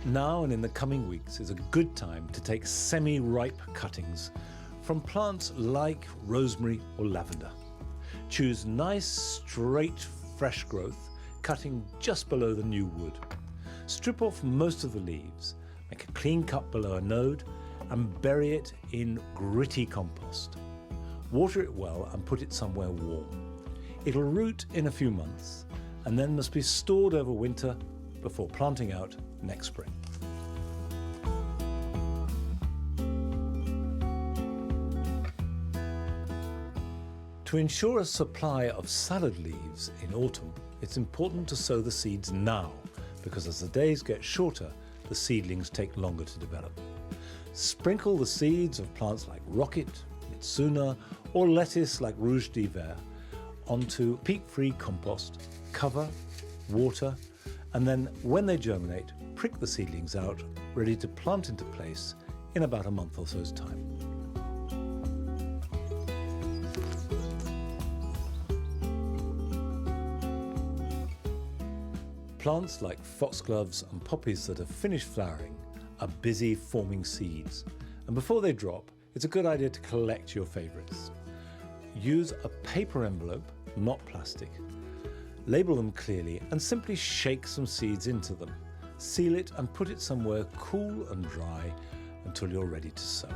Now and in the coming weeks is a good time to take semi-ripe cuttings from plants like rosemary or lavender. Choose nice, straight, fresh growth, cutting just below the new wood. Strip off most of the leaves, make a clean cut below a node, and bury it in gritty compost. Water it well and put it somewhere warm. It'll root in a few months and then must be stored over winter before planting out next spring. To ensure a supply of salad leaves in autumn, it's important to sow the seeds now, because as the days get shorter, the seedlings take longer to develop. Sprinkle the seeds of plants like rocket, mitsuna, or lettuce like rouge d'hiver onto peat-free compost, cover, water, and then when they germinate, prick the seedlings out, ready to plant into place in about a month or so's time. Plants like foxgloves and poppies that have finished flowering are busy forming seeds, and before they drop, it's a good idea to collect your favourites. Use a paper envelope, not plastic. Label them clearly and simply shake some seeds into them. Seal it and put it somewhere cool and dry until you're ready to sow.